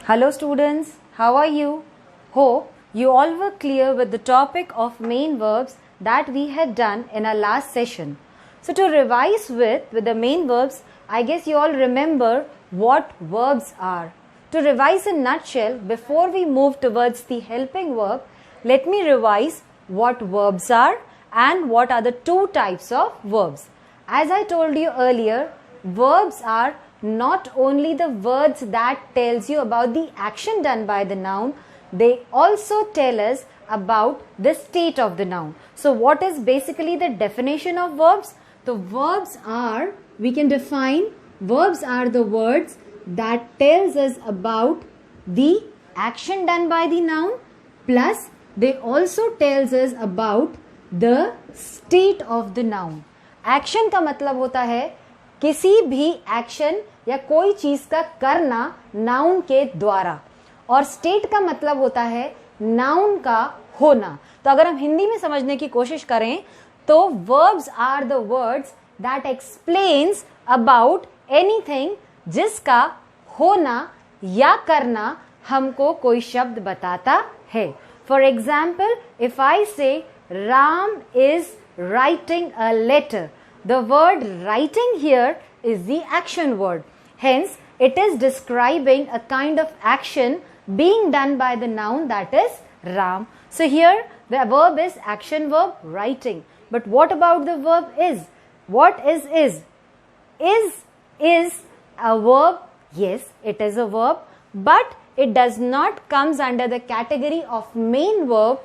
Hello students, how are you? Hope you all were clear with the topic of main verbs that we had done in our last session. So to revise with the main verbs, I guess you all remember what verbs are. To revise in nutshell, before we move towards the helping verb, let me revise what verbs are and what are the two types of verbs. As I told you earlier, verbs are not only the words that tells you about the action done by the noun, they also tell us about the state of the noun. So what is basically the definition of verbs? The verbs are, we can define, verbs are the words that tells us about the action done by the noun, plus they also tells us about the state of the noun. Action का मतलब होता है किसी भी action या कोई चीज का करना नाउन के द्वारा, और स्टेट का मतलब होता है नाउन का होना. तो अगर हम हिंदी में समझने की कोशिश करें तो verbs are the words that explains about anything जिसका होना या करना हमको कोई शब्द बताता है. For example, if I say Ram is writing a letter, the word writing here is the action word. Hence, it is describing a kind of action being done by the noun that is Ram. So here the verb is action verb writing. But what about the verb is? What is is? Is a verb? Yes, it is a verb, but it does not comes under the category of main verb.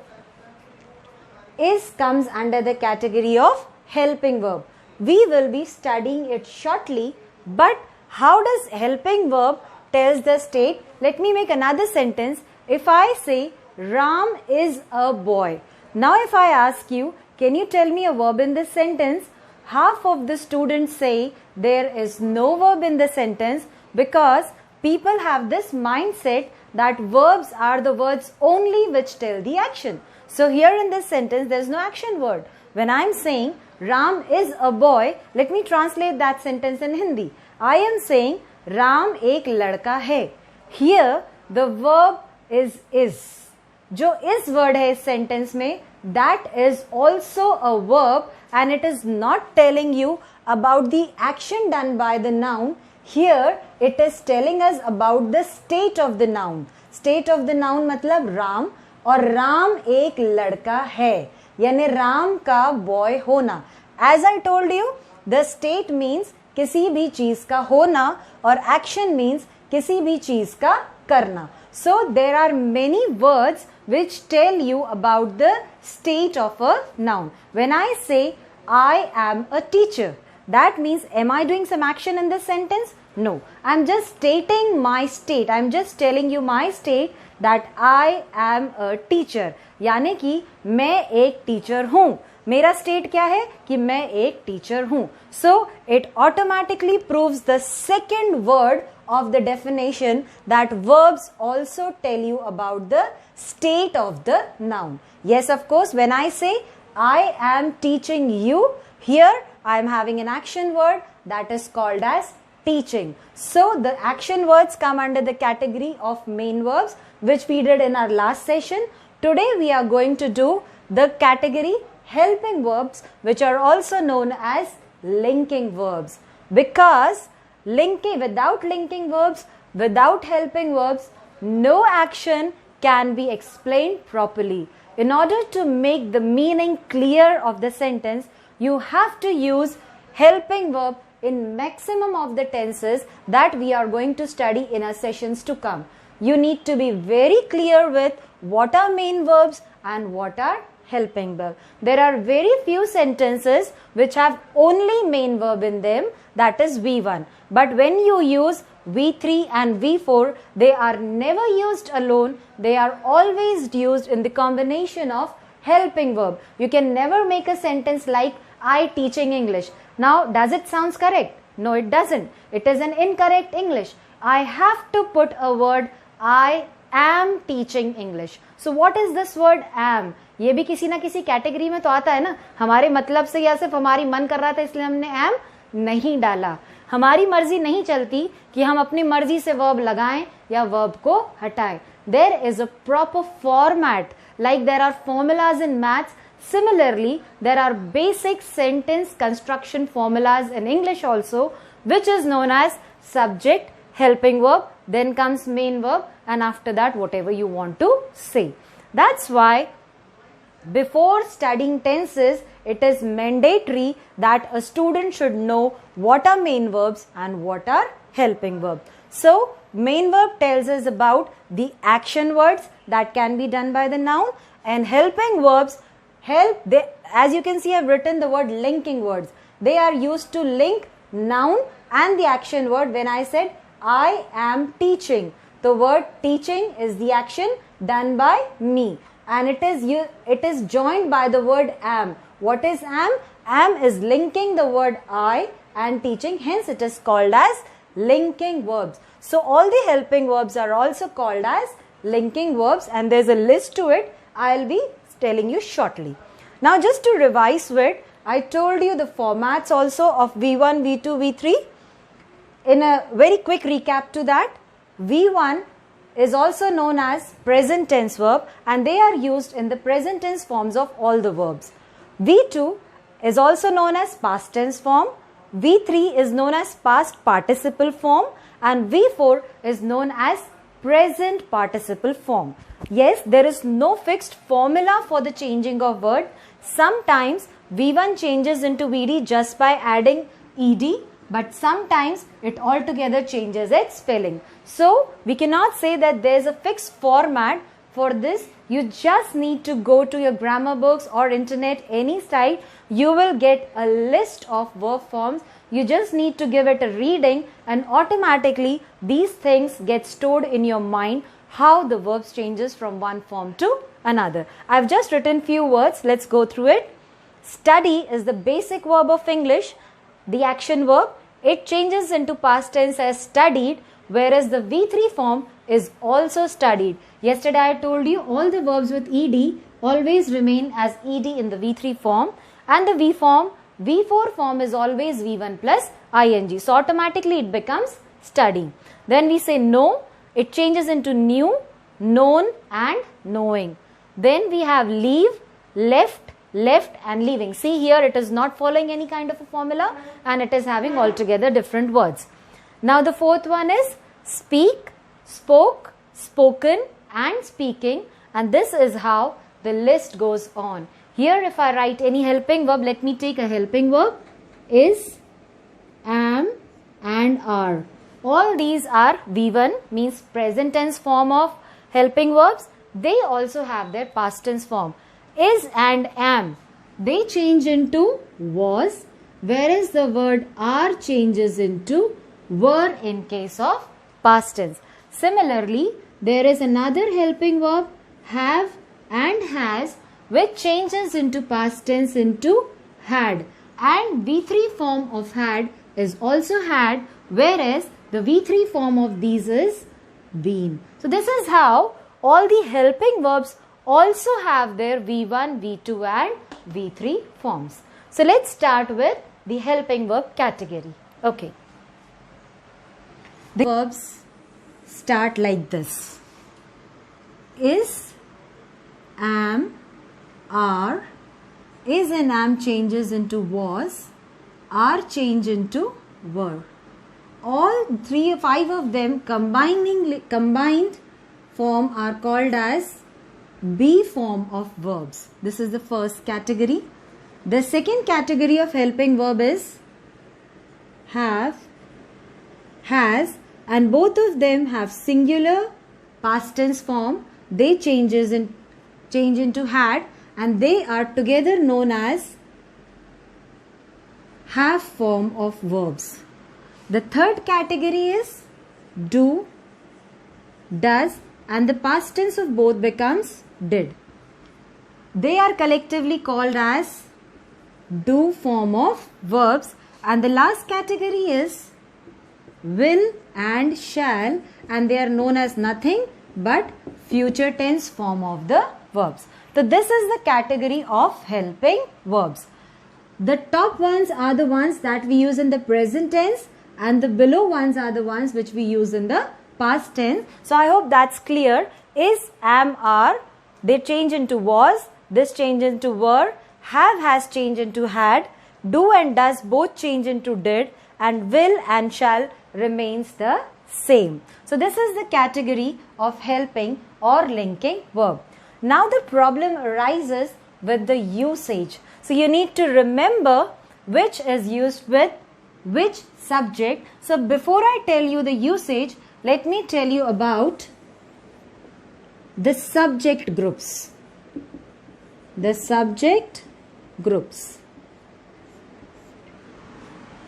Is comes under the category of helping verb. We will be studying it shortly, but how does helping verb tells the state? Let me make another sentence. If I say Ram is a boy, now if I ask you, can you tell me a verb in this sentence? Half of the students say there is no verb in the sentence because people have this mindset that verbs are the words only which tell the action. So here in this sentence there is no action word. When I am saying Ram is a boy, let me translate that sentence in Hindi. I am saying Ram एक लड़का है. Here the verb is. जो इस word है इस sentence में, that is also a verb and it is not telling you about the action done by the noun. Here it is telling us about the state of the noun. State of the noun मतलब राम, और राम एक लड़का है, यानी राम का boy होना. As I told you, the state means किसी भी चीज का होना और action means किसी भी चीज का करना. So there are many words which tell you about the state of a noun. When I say I am a teacher, that means am I doing some action in this sentence? No, I'm just stating my state. I'm just telling you my state that I am a teacher. यानी कि मैं एक teacher हूं. मेरा state क्या है कि मैं एक टीचर हूं. So it automatically proves the second word of the definition that verbs also tell you about the state of the noun. Yes, of course, when I say I am teaching you, here I am having an action word that is called as teaching. So the action words come under the category of main verbs, which we did in our last session. Today we are going to do the category helping verbs, which are also known as linking verbs, because without linking verbs, without helping verbs, no action can be explained properly. In order to make the meaning clear of the sentence, you have to use helping verb in maximum of the tenses that we are going to study in our sessions to come. You need to be very clear with what are main verbs and what are helping verb. There are very few sentences which have only main verb in them, that is V1. But when you use V3 and V4, they are never used alone. They are always used in the combination of helping verb. You can never make a sentence like I teaching English. Now, does it sounds correct? No, it doesn't. It is an incorrect English. I have to put a word I am teaching English. So what is this word am? ये भी किसी ना किसी category में तो आता है ना. हमारे मतलब से या सिर्फ हमारी मन कर रहा था इसलिए हमने am नहीं डाला. हमारी मर्जी नहीं चलती कि हम अपनी मर्जी से वर्ब लगाएं या वर्ब को हटाएं. There is a proper format, like there are formulas in maths. Similarly, there are basic sentence construction formulas in English also, which is known as subject, helping verb, then comes main verb, and after that whatever you want to say. That's why before studying tenses, it is mandatory that a student should know what are main verbs and what are helping verbs. So, main verb tells us about the action words that can be done by the noun, and helping verbs as you can see, I have written the word linking words. They are used to link noun and the action word. When I said I am teaching, the word teaching is the action done by me, and it is joined by the word am. What is am? Am is linking the word I and teaching, hence it is called as linking verbs. So all the helping verbs are also called as linking verbs, and there is a list to it. I will be telling you shortly. Now just to revise it, I told you the formats also of V1, V2, V3. In a very quick recap to that, V1 is also known as present tense verb, and they are used in the present tense forms of all the verbs. V2 is also known as past tense form. V3 is known as past participle form, and V4 is known as present participle form. Yes, there is no fixed formula for the changing of word. Sometimes V1 changes into VD just by adding ED, but sometimes it altogether changes its spelling. So, we cannot say that there is a fixed format for this. You just need to go to your grammar books or internet, any site. You will get a list of verb forms. You just need to give it a reading, and automatically these things get stored in your mind, how the verbs changes from one form to another. I have just written few words. Let's go through it. Study is the basic verb of English, the action verb. It changes into past tense as studied, whereas the V3 form is also studied. Yesterday I told you all the verbs with ED always remain as ED in the V3 form, and the V4 form is always V1 plus ing. So automatically it becomes study. Then we say know, it changes into knew, known and knowing. Then we have leave, left and leaving. See here, it is not following any kind of a formula, and it is having altogether different words. Now the fourth one is speak, spoke, spoken and speaking, and this is how the list goes on. Here if I write any helping verb, let me take a helping verb, is, am and are. All these are V1, means present tense form of helping verbs. They also have their past tense form. Is and am, they change into was, whereas the word are changes into were in case of past tense. Similarly, there is another helping verb, have and has, which changes into past tense into had, and V3 form of had is also had, whereas the V3 form of these is been. So this is how all the helping verbs also have their V1, V2 and V3 forms. So let's start with the helping verb category. Okay. The verbs start like this. Is, am, are. Is and am changes into was. Are change into were. All 5 of them combined form are called as B form of verbs. This is the first category. The second category of helping verb is have, has, and both of them have singular past tense form. They change into had, and they are together known as have form of verbs. The third category is do, does, and the past tense of both becomes did. They are collectively called as do form of verbs, and the last category is will and shall, and they are known as nothing but future tense form of the verbs. So this is the category of helping verbs. The top ones are the ones that we use in the present tense, and the below ones are the ones which we use in the past tense. So I hope that's clear. Is, am, are, they change into was, this change into were, have, has changed into had, do and does both change into did, and will and shall remains the same. So this is the category of helping or linking verb. Now the problem arises with the usage. So you need to remember which is used with which subject. So before I tell you the usage, let me tell you about the subject groups. The subject groups.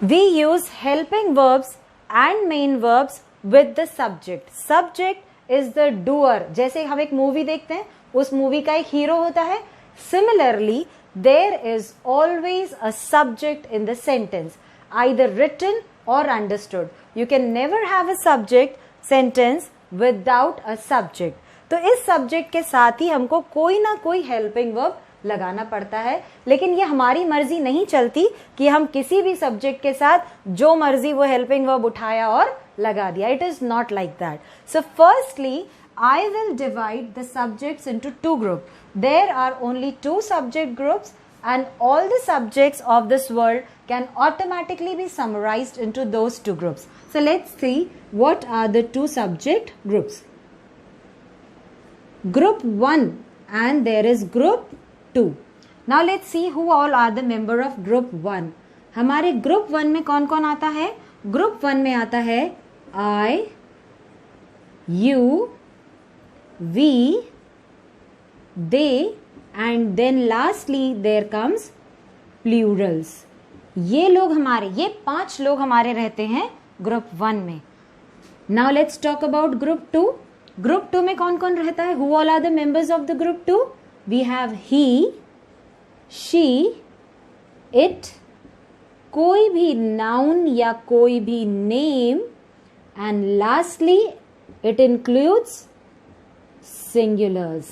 We use helping verbs and main verbs with the subject. Subject is the doer. जैसे हम एक movie देखते हैं, उस movie का एक hero होता है. Similarly, there is always a subject in the sentence, either written or understood. You can never have a subject sentence without a subject. तो इस subject के साथ ही हमको कोई ना कोई helping verb लगाना पड़ता है, लेकिन ये हमारी मर्जी नहीं चलती कि हम किसी भी सब्जेक्ट के साथ जो मर्जी वो हेल्पिंग वर्ब उठाया और लगा दिया. It is not like that. So firstly I will divide the subjects into two groups. There are only two subject groups and all the subjects of this world can automatically be summarized into those two groups. So let's see what are the two subject groups. Group 1 and there is group 2. Now let's see who all are the member of group 1. हमारे group 1 में कौन कौन आता है? Group 1 में आता है I, you, we, they and then lastly there comes plurals. ये लोग हमारे, ये 5 लोग हमारे रहते हैं ग्रुप 1 में. Now let's talk about group 2. Group 2 में कौन कौन रहता है? Who all are the members of the group 2? We have he, she, it, कोई भी noun या कोई भी name and lastly it includes singulars.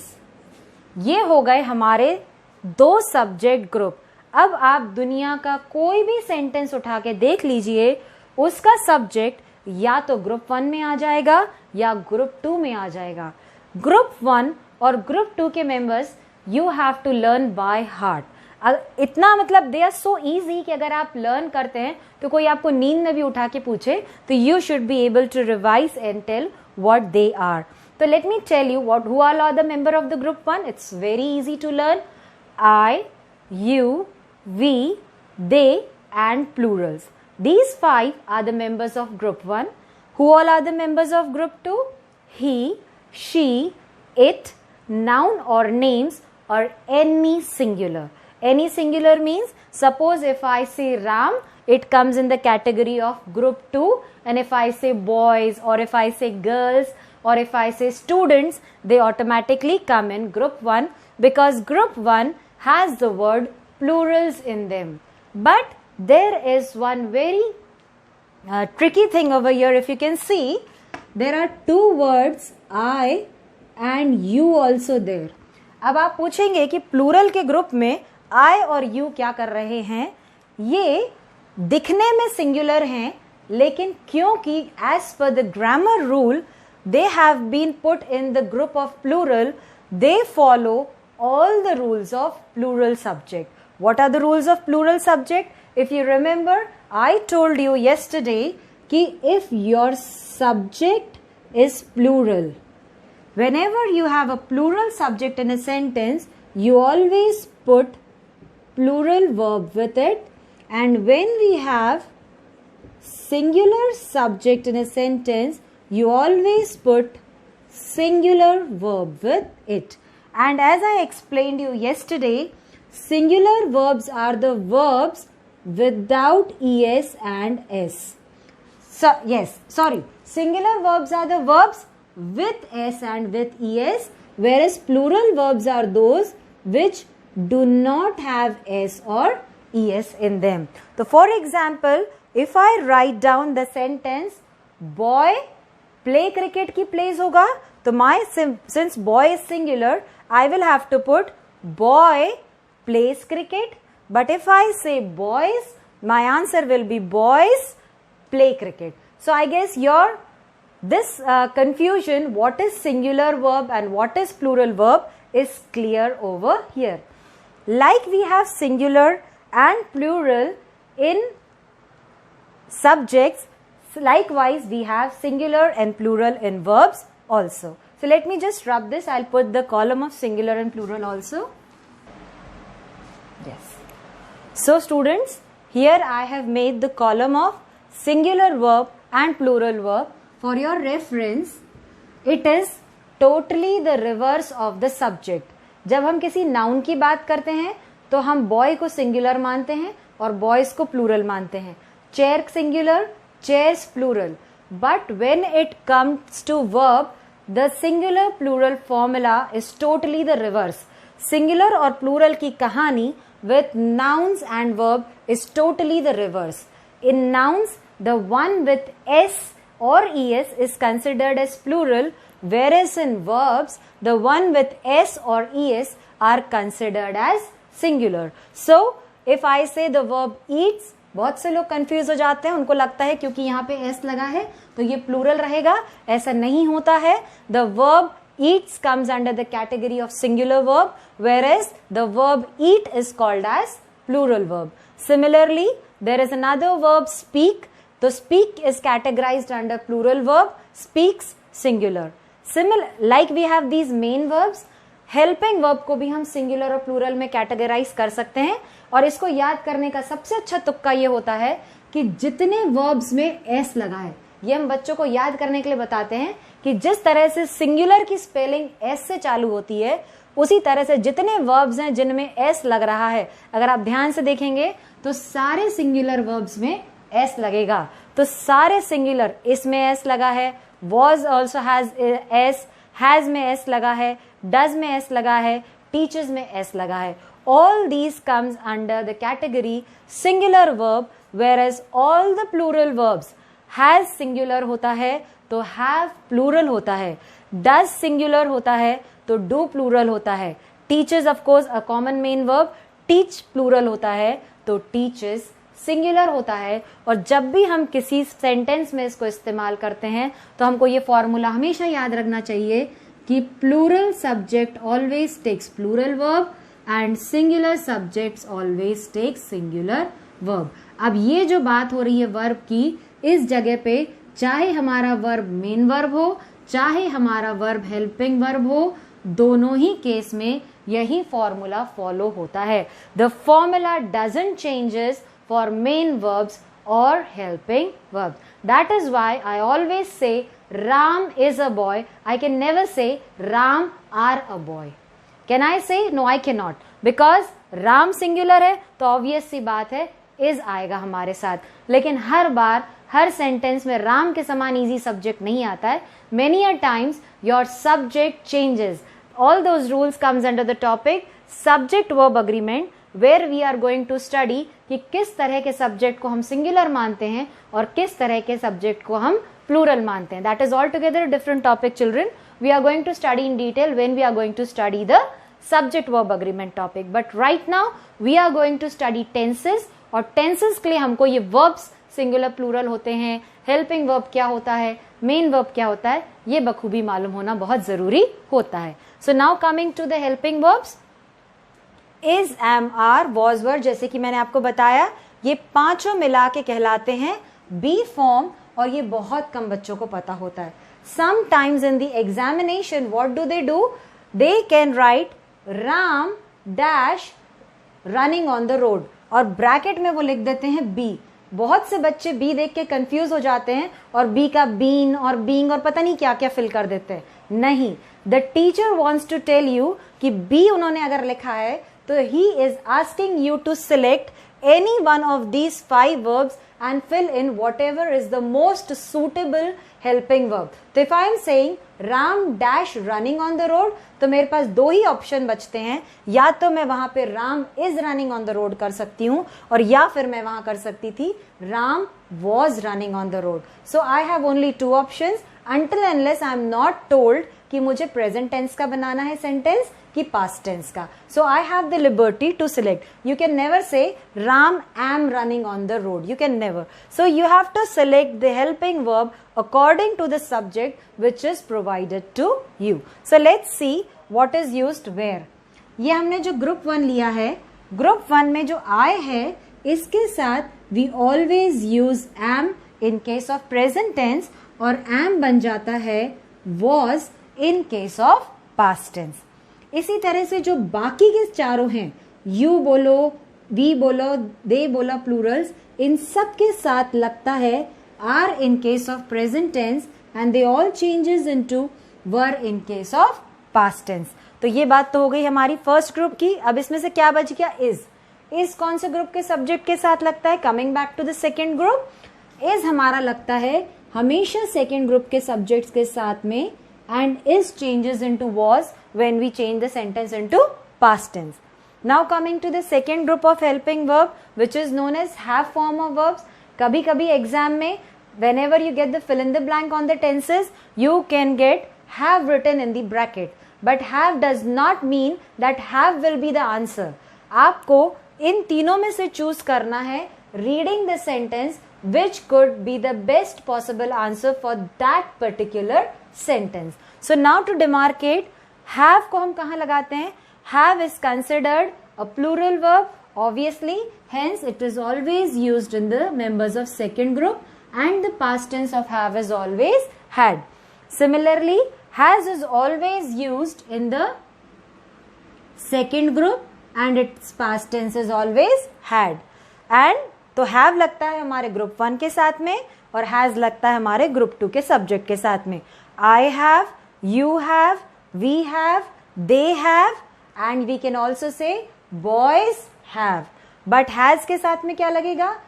ये हो गए हमारे 2 सब्जेक्ट ग्रुप. अब आप दुनिया का कोई भी सेंटेंस उठा के देख लीजिए, उसका सब्जेक्ट या तो ग्रुप 1 में आ जाएगा या ग्रुप 2 में आ जाएगा. ग्रुप 1 और ग्रुप 2 के members you have to learn by heart. इतना मतलब दे आर सो इजी कि अगर आप लर्न करते हैं तो कोई आपको नींद में भी उठा के पूछे तो you should be able to revise and tell what they are. So let me tell you who all are the member of the group 1. It's very easy to learn. I, you, we, they and plurals. These 5 are the members of group 1. Who all are the members of group 2? He, she, it, noun or names or any singular. Any singular means, suppose if I say Ram, it comes in the category of group 2, and if I say boys or if I say girls or if I say students, they automatically come in group 1 because group 1 has the word plurals in them. But there is one very tricky thing over here. If you can see, there are 2 words I and you also there. अब आप पूछेंगे कि plural के group में I और you क्या कर रहे हैं? ये दिखने में सिंगुलर हैं, लेकिन क्योंकि as per the grammar rule they have been put in the group of plural, they follow all the rules of plural subject. What are the rules of plural subject? If you remember, I told you yesterday कि if your subject is plural, whenever you have a plural subject in a sentence, you always put plural verb with it, and when we have singular subject in a sentence, you always put singular verb with it. And as I explained you yesterday, singular verbs are the verbs without es and s. So yes, sorry, singular verbs are the verbs with s and with es, whereas plural verbs are those which do not have s or es in them. So for example, if I write down the sentence boy play cricket की plays होगा, तो since boy is singular, I will have to put boy plays cricket. But if I say boys, my answer will be boys play cricket. So I guess this confusion, what is singular verb and what is plural verb, is clear over here. Like we have singular and plural in subjects, likewise we have singular and plural in verbs also. So let me just rub this. I'll put the column of singular and plural also. Yes. So students, here I have made the column of singular verb and plural verb. For your reference, it is totally the reverse of the subject. जब हम किसी noun की बात करते हैं तो हम boy को सिंगुलर मानते हैं और बॉयज को प्लूरल मानते हैं. Chair singular, chairs plural. But when it comes to verb, the singular plural formula is totally the reverse. Singular और प्लूरल की कहानी with nouns and verb is totally the reverse. In nouns, the one with s or es is considered as plural, whereas in verbs, the one with s or es are considered as singular. So, if I say the verb eats, बहुत से लोग confuse हो जाते हैं, उनको लगता है क्योंकि यहाँ पे s लगा है तो ये प्लूरल रहेगा. ऐसा नहीं होता है. The verb eats comes under the category of singular verb, whereas the verb eat is called as plural verb. Similarly, there is another verb speak. So speak is categorized under plural verb, speaks singular. Like we have these main verbs, helping verb को भी हम singular और plural में categorize कर सकते हैं. और इसको याद करने का सबसे अच्छा तुक्का ये होता है कि जितने verbs में s लगा है, ये हम बच्चों को याद करने के लिए बताते हैं कि जिस तरह से सिंगुलर की स्पेलिंग s से चालू होती है, उसी तरह से जितने वर्ब्स हैं जिनमें s लग रहा है, अगर आप ध्यान से देखेंगे तो सारे सिंगुलर वर्ब्स में s लगेगा. तो सारे सिंगुलर, इसमें s लगा है, was also has s, has में s लगा है, does में s लगा है, teaches में s लगा है. All these comes under the category singular verb, whereas all the plural verbs has singular होता है तो have plural होता है, does singular होता है तो do plural होता है, teaches of course a common main verb, teach plural होता है तो teaches singular होता है. और जब भी हम किसी सेंटेंस में इसको इस्तेमाल करते हैं तो हमको ये फॉर्मूला हमेशा याद रखना चाहिए कि plural subject always takes plural verb and singular subjects always takes singular verb. अब ये जो बात हो रही है वर्ब की, इस जगह पे चाहे हमारा वर्ब मेन वर्ब हो, चाहे हमारा वर्ब हेल्पिंग वर्ब हो, दोनों ही केस में यही फॉर्मूला फॉलो होता है. The formula doesn't changes for main verbs और helping verb. That is why I always say Ram is a boy. I can never say Ram are a boy. Can I say? No, I can not, because Ram singular है तो obvious सी बात है is आएगा हमारे साथ. लेकिन हर बार हर sentence में राम के समान इजी सब्जेक्ट नहीं आता है. Many a times your subject changes. All those rules comes under the topic subject verb agreement, where we are going to study कि किस तरह के सब्जेक्ट को हम सिंगुलर मानते हैं और किस तरह के सब्जेक्ट को हम प्लूरल मानते हैं. That is all together different topic children. We are going to study in detail when we are going to study the subject verb agreement topic. But right now we are going to study tenses. और tenses के लिए हमको ये verbs singular plural होते हैं, helping verb क्या होता है, मेन वर्ब क्या होता है, ये बखूबी मालूम होना बहुत जरूरी होता है. So now coming to the helping verbs, is, am, are, was, were, जैसे कि मैंने आपको बताया ये पांचों मिला के कहलाते हैं बी फॉर्म. और ये बहुत कम बच्चों को पता होता है. Sometimes in the examination what do? They can write Ram dash running on the road और ब्रैकेट में वो लिख देते हैं बी. बहुत से बच्चे बी देख के कंफ्यूज हो जाते हैं और बी का बीन और बीइंग और पता नहीं क्या क्या फिल कर देते हैं. नहीं, the teacher wants to tell you कि बी उन्होंने अगर लिखा है तो he is asking you to select any one of these 5 verbs and fill in whatever is the most suitable helping verb. तो if I am saying Ram dash running on the road, तो मेरे पास दो ही option बचते हैं. या तो मैं वहां पे Ram is running on the road कर सकती हूँ और या फिर मैं वहां कर सकती थी Ram was running on the road. So I have only 2 options until unless I am not told कि मुझे प्रेजेंट टेंस का बनाना है सेंटेंस कि पास्ट टेंस का. So I have the liberty to select. You can never say Ram am running on the road. You can never. So you have to select the helping verb according to the subject which is provided to you. So let's see what is used where. ये हमने जो group 1 लिया है, group 1 में जो I है इसके साथ we always use am in case of present tense और am बन जाता है was in case of past tense. इसी तरह से जो बाकी के चारों हैं, you बोलो, we बोलो, they बोला प्लूरल्स, इन सब के साथ लगता है are in case of present tense and they all changes into were in case of past tense. तो ये बात तो हो गई हमारी फर्स्ट ग्रुप की. अब इसमें से क्या बच गया? इज कौन से ग्रुप के सब्जेक्ट के साथ लगता है? Coming back to the second group, is हमारा लगता है हमेशा सेकेंड ग्रुप के सब्जेक्ट्स के साथ में and is changes into was when we change the sentence into past tense. Now coming to the second group of helping verb which is known as have form of verbs. कभी कभी exam में whenever you get the fill in the blank on the tenses, you can get have written in the bracket, but have does not mean that have will be the answer. आपको इन तीनों में से choose करना है reading the sentence which could be the best possible answer for that particular sentence. So now to demarcate, have को हम कहाँ लगाते हैं? Have is considered a plural verb, obviously, hence it is always used in the members of second group. And the past tense of have is always had. Similarly, has is always used in the second group and its past tense is always had. And तो have लगता है हमारे group 1 के साथ में और has लगता है हमारे ग्रुप 2 के सब्जेक्ट के साथ में. I have, you have, we have, they have and we can also say boys have. But has के साथ में क्या लगेगा?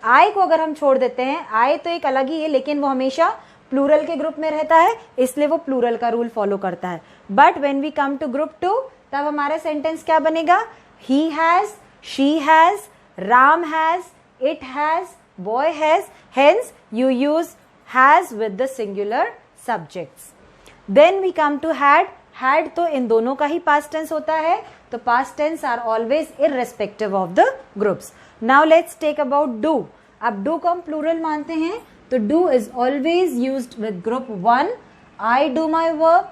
आई को अगर हम छोड़ देते हैं, आई तो एक अलग ही है लेकिन वो हमेशा प्लूरल के ग्रुप में रहता है, इसलिए वो प्लूरल का रूल फॉलो करता है. But when we come to group 2 तब हमारा सेंटेंस क्या बनेगा? He has, she has, Ram has, it has, boy has. Hence you use has with the singular subjects. Then we come to had. Had तो इन दोनों का ही पास्ट टेंस होता है, तो past tense are always irrespective of the groups. Now let's take about do. अब do को हम plural मानते हैं, तो do is always used with group 1. I do my work,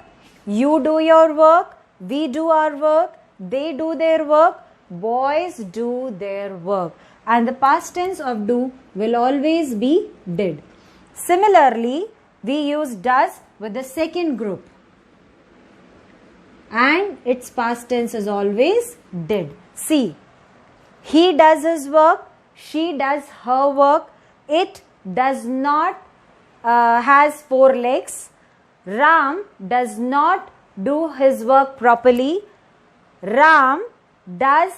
you do your work, we do our work, they do their work, boys do their work. And the past tense of do will always be did. Similarly, we use does with the second group. And its past tense is always did. See. He does his work, she does her work, it does not has 4 legs, Ram does not do his work properly, Ram does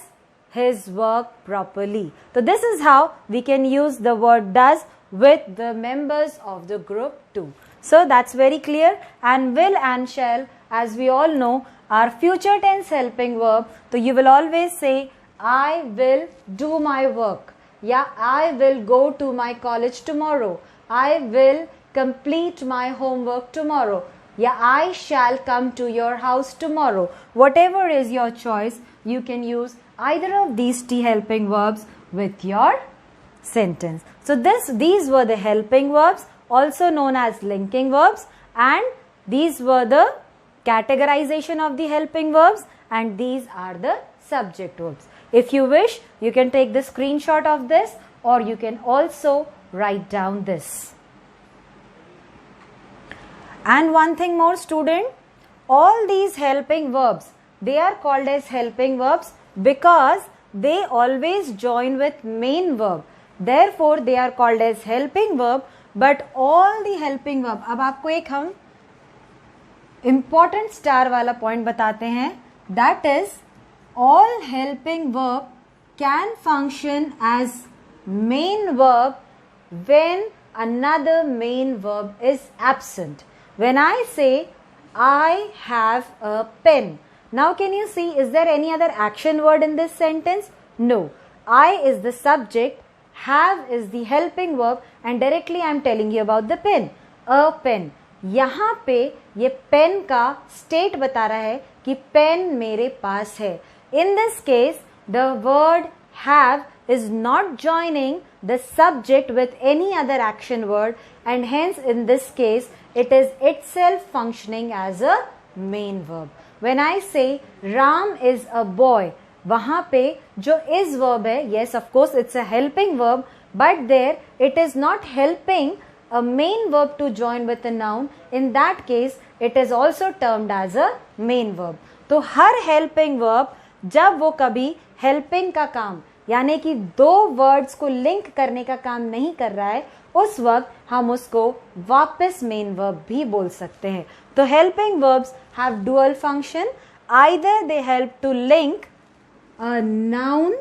his work properly. So this is how we can use the word does with the members of the group 2. So that's very clear. And will and shall, as we all know, are future tense helping verb. So you will always say I will do my work. Yeah, I will go to my college tomorrow. I will complete my homework tomorrow. Yeah, I shall come to your house tomorrow. Whatever is your choice, you can use either of these T helping verbs with your sentence. So these were the helping verbs, also known as linking verbs, and these were the categorization of the helping verbs, and these are the subject verbs. If you wish, you can take the screenshot of this or you can also write down this. And one thing more, student, all these helping verbs, they are called as helping verbs because they always join with main verb. Therefore, they are called as helping verb. But all the helping verb, अब आपको एक हम important star वाला point बताते हैं, that is all helping verb can function as main verb when another main verb is absent. When I say I have a pen, now can you see, is there any other action word in this sentence? No. I is the subject, have is the helping verb, and directly I am telling you about the pen. A pen. यहाँ पे ये pen का state बता रहा है कि pen मेरे पास है. In this case, the word have is not joining the subject with any other action word, and hence in this case it is itself functioning as a main verb. When I say Ram is a boy, वहाँ पे जो is verb है, yes of course it's a helping verb, but there it is not helping a main verb to join with a noun. In that case it is also termed as a main verb. तो हर helping verb जब वो कभी helping का काम यानी कि दो words को लिंक करने का काम नहीं कर रहा है, उस वक्त हम उसको वापस मेन वर्ब भी बोल सकते हैं. तो helping verbs have dual function. Either they help to link a noun,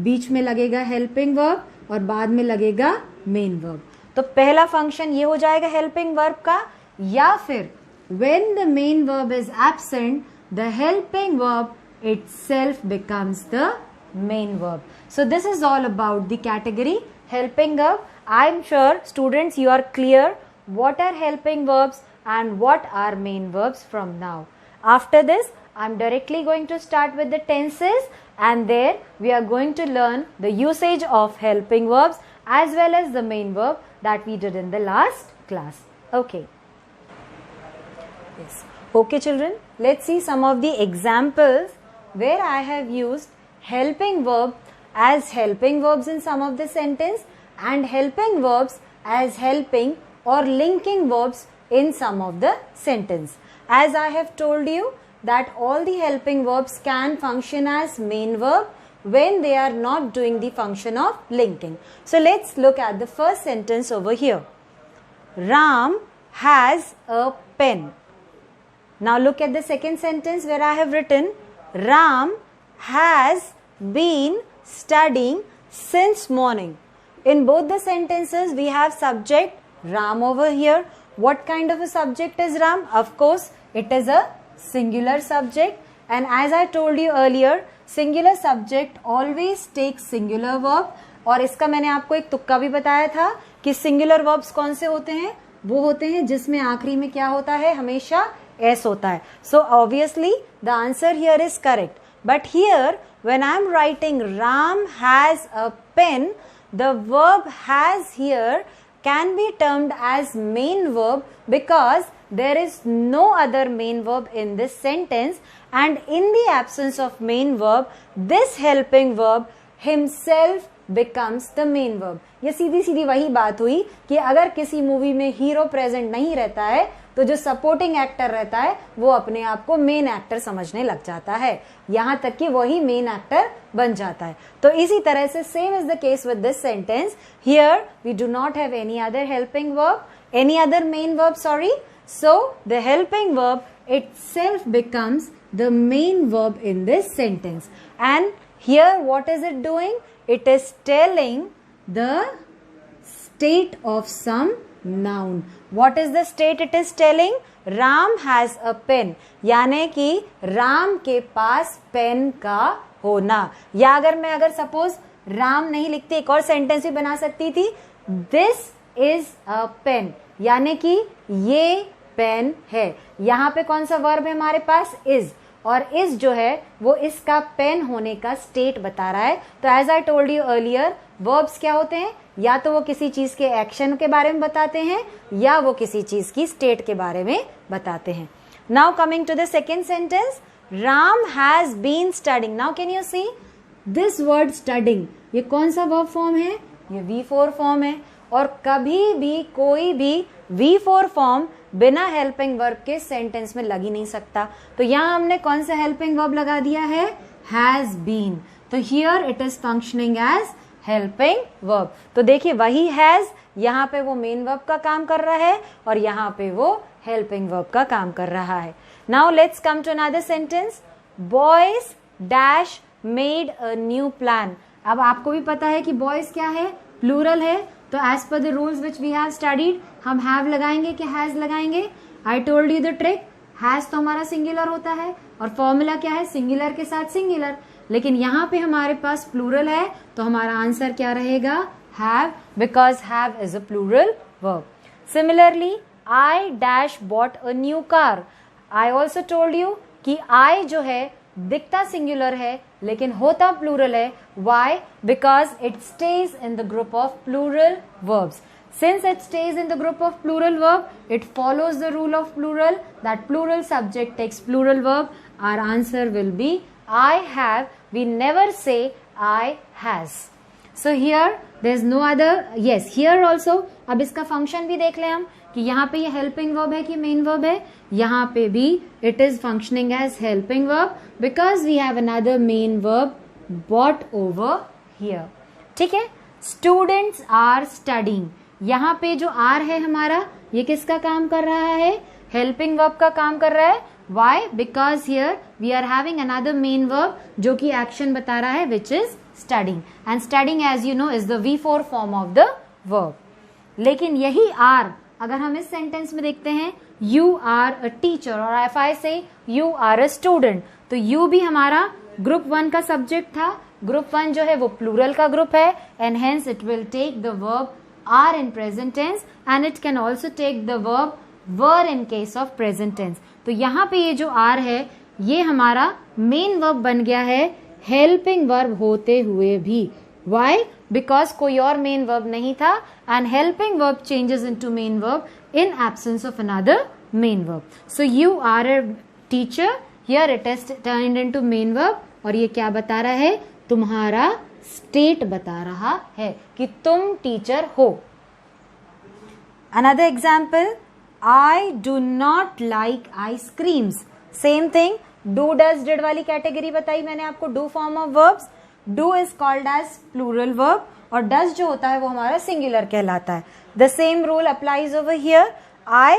बीच में लगेगा helping verb और बाद में लगेगा main verb. तो पहला फंक्शन ये हो जाएगा helping verb का, या फिर when the main verb is absent, the helping verb itself becomes the main verb. So this is all about the category helping verb. I am sure students you are clear what are helping verbs and what are main verbs from now. After this I am directly going to start with the tenses, and there we are going to learn the usage of helping verbs as well as the main verb that we did in the last class. Okay. Yes. Okay children, let's see some of the examples where I have used helping verb as helping verbs in some of the sentence and helping verbs as helping or linking verbs in some of the sentence. As I have told you that all the helping verbs can function as main verb when they are not doing the function of linking. So let's look at the first sentence over here. Ram has a pen. Now look at the second sentence where I have written Ram has been studying since morning. In both the sentences we have subject Ram over here. What kind of a subject is Ram? Of course it is a singular subject, and as I told you earlier, singular subject always takes singular verb. और इसका मैंने आपको एक तुक्का भी बताया था कि singular verbs कौन से होते हैं, वो होते हैं जिसमें आखिरी में क्या होता है, हमेशा s होता है. So obviously the answer here is correct. But here when I am writing Ram has a pen, the verb has here can be termed as main verb because there is no other main verb in this sentence, and in the absence of main verb, this helping verb himself becomes the main verb. ये सीधी सीधी वही बात हुई कि अगर किसी movie में hero present नहीं रहता है तो जो सपोर्टिंग एक्टर रहता है वो अपने आप को मेन एक्टर समझने लग जाता है, यहाँ तक कि वही मेन एक्टर बन जाता है. तो इसी तरह से same is the case with this sentence. Here we do not have any other helping verb, any other main verb, sorry. So the helping verb itself becomes the main verb in this sentence. And here what is it doing? It is telling the state of some noun. What is the state it is telling? Ram has a pen. यानी कि राम के पास pen का होना. या अगर suppose Ram नहीं लिखती एक और सेंटेंस भी बना सकती थी, This is a pen. यानी कि ये पेन है. यहाँ पे कौन सा वर्ब है हमारे पास? इज. और इज जो है वो इसका पेन होने का स्टेट बता रहा है. तो as I told you earlier, verbs क्या होते हैं? या तो वो किसी चीज के एक्शन के बारे में बताते हैं या वो किसी चीज की स्टेट के बारे में बताते हैं. Now coming to the second sentence, Ram has been studying. Now can you see this word studying, ये कौन सा वर्ब फॉर्म है? ये V4 फॉर्म है. और कभी भी कोई भी V4 फॉर्म बिना हेल्पिंग वर्ब के सेंटेंस में लग ही नहीं सकता. तो यहाँ हमने कौन सा हेल्पिंग वर्ब लगा दिया है? Has been. तो here it is functioning as helping verb. तो देखिए वही हैज, यहाँ पे वो मेन वर्ब का काम कर रहा है और यहाँ पे वो हेल्पिंग वर्ब का काम कर रहा है. Now let's come to another sentence. Boys dash made a new plan. अब आपको भी पता है कि बॉयज क्या है? प्लूरल है. तो as per the rules which we have studied, हम हैव लगाएंगे कि हैज लगाएंगे? I told you the trick. Has तो हमारा सिंगुलर होता है और फॉर्मूला क्या है? सिंगुलर के साथ सिंगुलर. लेकिन यहाँ पे हमारे पास प्लूरल है तो हमारा आंसर क्या रहेगा? Have, because have is a plural verb. Similarly I dash bought a new car. I also told you कि I जो है दिखता सिंगुलर है लेकिन होता प्लूरल है. Why? Because it stays in the group of plural verbs. Since it stays in the group of plural verb, it follows the rule of plural, that plural subject takes plural verb. Our answer will be I have. We never say I has. So here there is no other. Yes, here also. अब इसका function भी देख लें हम कि यहाँ पे ये helping verb है कि main verb है. यहाँ पे भी it is functioning as helping verb because we have another main verb bought over here. ठीक है. Students are studying. यहाँ पे जो आर है हमारा ये किसका काम कर रहा है? हेल्पिंग वर्ब का काम कर रहा है. Why? Because here we are having another main verb जो कि एक्शन बता रहा है which is studying. And studying as you know is the V4 form of the verb. लेकिन यही आर अगर हम इस सेंटेंस में देखते हैं यू आर अ टीचर और इफ आई से यू आर अ स्टूडेंट, तो यू भी हमारा ग्रुप 1 का सब्जेक्ट था. ग्रुप 1 जो है वो प्लूरल का ग्रुप है and hence it will take the verb are in present tense and it can also take the verb were in case of present tense. तो यहाँ पे ये जो are है ये हमारा main verb बन गया है helping verb होते हुए भी. Why? Because कोई और main verb नहीं था and helping verb changes into main verb in absence of another main verb. So you are a teacher, here it is turned into main verb और ये क्या बता रहा है? तुम्हारा स्टेट बता रहा है कि तुम टीचर हो. Another example, I do not like ice creams. Same thing, do does did वाली कैटेगरी बताई मैंने आपको. Do form of verbs. Do is called as plural verb और डज जो होता है वो हमारा सिंगुलर कहलाता है. The same rule applies over here. I,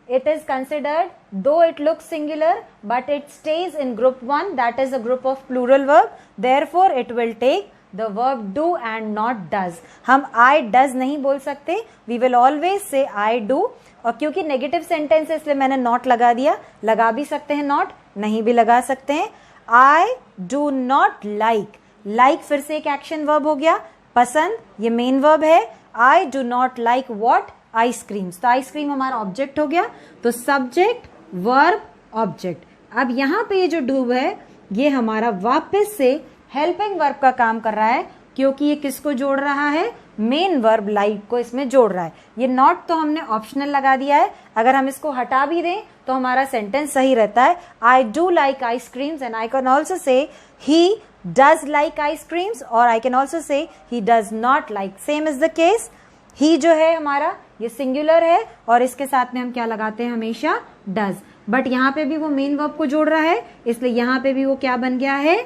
it is considered though it looks singular but it stays in group 1, that is a group of plural verb, therefore it will take the verb do and not does. हम I does नहीं बोल सकते, we will always say I do. और क्योंकि negative sentence है इसलिए मैंने not लगा दिया. लगा भी सकते हैं नॉट, नहीं भी लगा सकते हैं. I do not like. like फिर से एक एक्शन वर्ब हो गया. पसंद ये मेन वर्ब है. I do not like what? Ice creams. तो आइसक्रीम हमारा ऑब्जेक्ट हो गया. तो सब्जेक्ट वर्ब ऑब्जेक्ट. अब यहाँ पे ये जो डू है ये हमारा वापस से हेल्पिंग वर्ब का काम कर रहा है क्योंकि ये किसको जोड़ रहा है? मेन वर्ब लाइक को इसमें जोड़ रहा है. ये नॉट तो हमने ऑप्शनल लगा दिया है. अगर हम इसको हटा भी दें तो हमारा सेंटेंस सही रहता है. I do like ice creams and I can also say he does like ice creams और आई can also say he does not like. Same is the case. He जो है हमारा ये सिंगुलर है और इसके साथ में हम क्या लगाते हैं? हमेशा डज. बट यहाँ पे भी वो मेन वर्ब को जोड़ रहा है इसलिए यहाँ पे भी वो क्या बन गया है?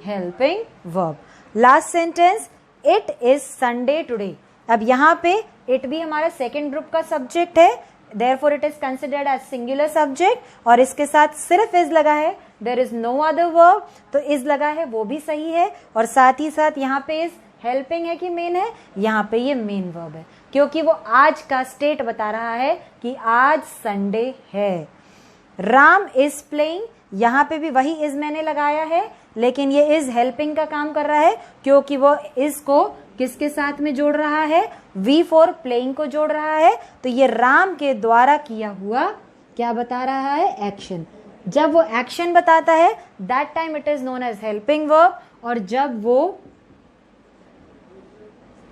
Helping verb. Last sentence, it is Sunday today. अब यहाँ पे इट भी हमारा सेकेंड ग्रुप का सब्जेक्ट है, therefore it is considered as singular subject और इसके साथ सिर्फ इज लगा है. There is no other verb, तो इज लगा है वो भी सही है और साथ ही साथ यहाँ पे इज हेल्पिंग है कि मेन है? यहाँ पे ये मेन वर्ब है क्योंकि वो आज का स्टेट बता रहा है कि आज संडे है. राम इज प्लेइंग, यहाँ पे भी वही इज मैंने लगाया है लेकिन ये इज हेल्पिंग का काम कर रहा है क्योंकि वो इज को किसके साथ में जोड़ रहा है? V4 प्लेइंग को जोड़ रहा है. तो ये राम के द्वारा किया हुआ क्या बता रहा है? एक्शन. जब वो एक्शन बताता है that time it is known as helping verb और जब वो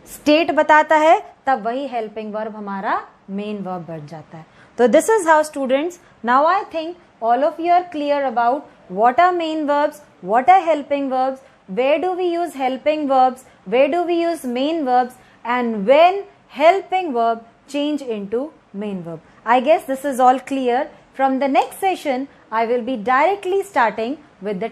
स्टेट बताता है तब वही हेल्पिंग वर्ब हमारा मेन वर्ब बन जाता है. तो this is how students, now I think all of you are clear about what are main verbs, what are helping verbs, where do we use helping verbs, where do we use main verbs, and when helping verb change into main verb. I guess this is all clear. From the next session, I will be directly starting with the